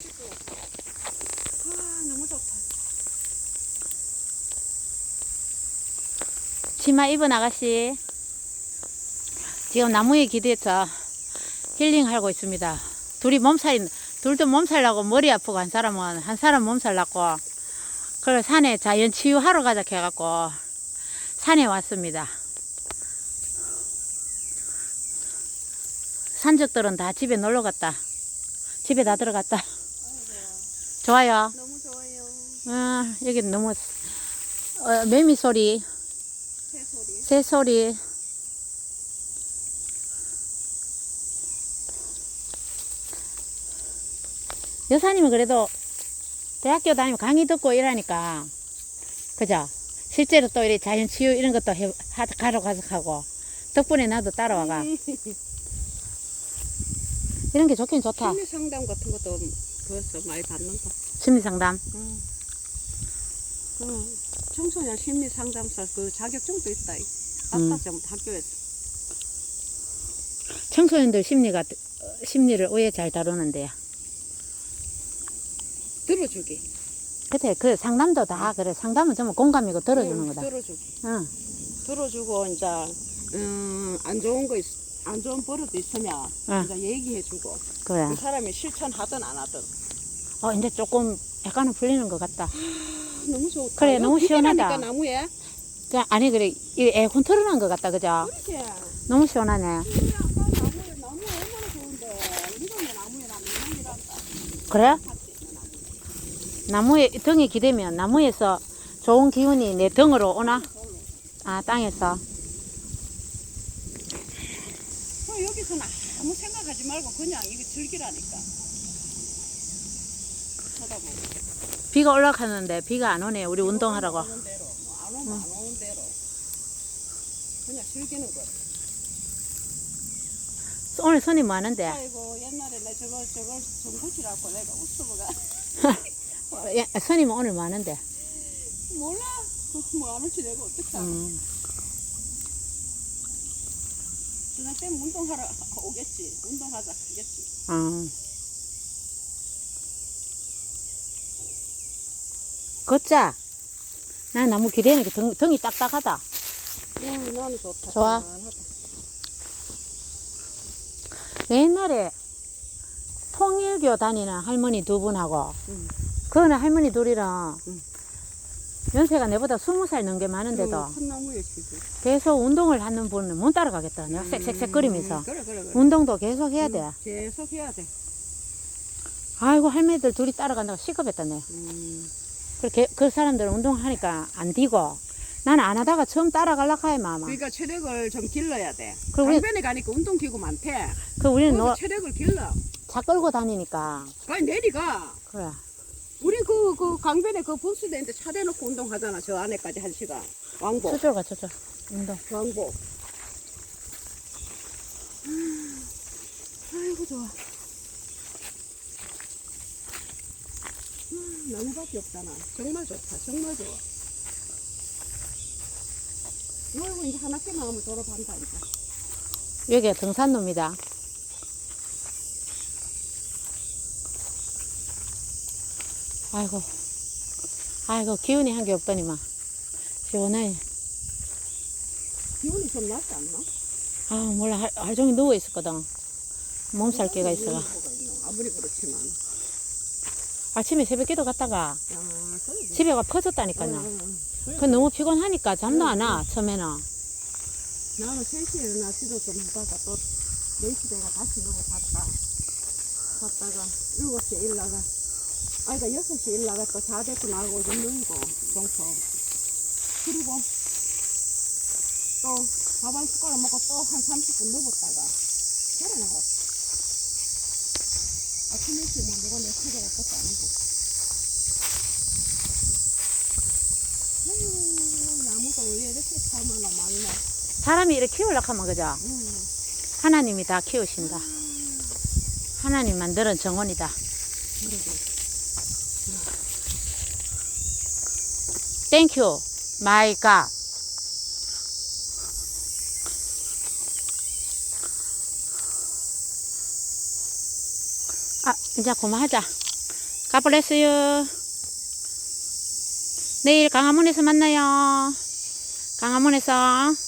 아, 너무 좋다. 치마 입은 아가씨 지금 나무에 기대서 힐링하고 있습니다. 둘도 몸살 나고 머리 아프고 한 사람 몸살 났고 그래서 산에 자연 치유하러 가자 해갖고 산에 왔습니다. 산적들은 다 집에 놀러 갔다. 집에 다 들어갔다. 좋아요. 너무 좋아요. 여기 너무 매미 소리, 새소리. 새 소리. 여사님은 그래도 대학교 다니면 강의 듣고 이러니까 그죠? 실제로 또 이렇게 자연 치유 이런 것도 가러 가서 하고 덕분에 나도 따라와가 이런 게 좋긴 좋다. 심리 상담 같은 것도 그것도 많이 받는다. 심리 상담. 청소년 심리 상담사 그 자격증도 있다. 좀 학교에서. 청소년들 심리를 왜 잘 다루는데요? 들어주기. 그때 그 상담도 다 그래. 상담은 전부 공감이고 들어주는 거다. 들어주기. 응. 들어주고 이제 안 좋은 버릇 있으면 응. 이제 얘기해주고 그래. 그 사람이 실천하든 안 하든. 이제 조금 약간은 풀리는 것 같다. 너무 좋다. 그래, 너무 시원하다. 비계라니까 나무에. 아니 그래 이 에어컨 틀어놓은 것 같다, 그죠? 그렇지. 너무 시원하네. 우리 아까 나무 얼마나 좋은데 우리가 뭐 나무에 나무란다. 그래? 나무에 등에 기대면 나무에서 좋은 기운이 내 등으로 오나? 아, 땅에서. 여기서는 아무 생각하지 말고 그냥 이거 즐기라니까. 쳐다보고. 비가 올라가는데 비가 안 오네. 우리 운동하라고. 오는 대로, 안 오면 안 오는 대로. 그냥 즐기는 거야. 오늘 손님 많은데. 아이고 옛날에 내 저걸 정구치라고 내가 웃어보가. 손님은 오늘 많은데. 몰라. 뭐 안 올지 내가 어떡하. 그날 때문에 운동하러 오겠지. 운동하자 하겠지. 걷자. 난 너무 기대는 게 등이 딱딱하다. 나는 좋다. 좋아. 옛날에 통일교 다니는 할머니 두 분하고 그거는 할머니 둘이랑 연세가 내보다 20살 넘게 많은데도 큰 나무에 지금. 계속 운동을 하는 분은 못 따라가겠다. 내가 쌕쌕거리면서 그래. 운동도 계속 해야 돼. 계속 해야 돼. 아이고 할매들 둘이 따라간다고 시급했다네. 그 사람들은 운동하니까 안 뛰고 나는 안 하다가 처음 따라가려고 해 마마. 그러니까 체력을 좀 길러야 돼. 그리고 우리- 강변에 가니까 운동기구 많대. 우리는 그래서 체력을 길러. 차 끌고 다니니까 아니 내리가. 그래. 우리 그 강변에 그 버스대인데 차 대놓고 운동하잖아. 저 안에까지 1시간. 왕복. 저쪽 가 저쪽. 운동. 왕복. 아이고 좋아. 나무밖에 없잖아. 정말 좋다. 정말 좋아. 아이고 이제 하나씩 나오면 졸업한다니까. 여기가 등산로입니다. 아이고 기운이 한 게 없더니만 시원해. 기운이 좀 낫지 않나? 몰라 하루 종일 누워 있었거든. 몸살 깨가 있어가. 아무리 그렇지만. 아침에 새벽기도 갔다가 그래. 집에 가 퍼졌다니까요. 그 너무 피곤하니까 잠도 안 와. 처음에는. 나는 3시에 일어나 기도 좀 하다가 또 4시 내가 다시 누고 잤다가 7시에 일나가. 아니다 6시에 일나가 또 자대고 나가고 좀 누이고 종소. 그리고 또 밥 한 숟가락 먹고 또 한 30분 누웠다가 그래 나갔어. 아침 일찍 뭐 누가 내 차려갈 것도 아니고. 아유 나무도 왜 이렇게 살만나 많나. 사람이 이렇게 키우려고 하면 그죠? 하나님이 다 키우신다. 하나님 만드는 정원이다. 땡큐 마이 갓. 이제 그만하자. 가버렸어요. 내일 강화문에서 만나요. 강화문에서.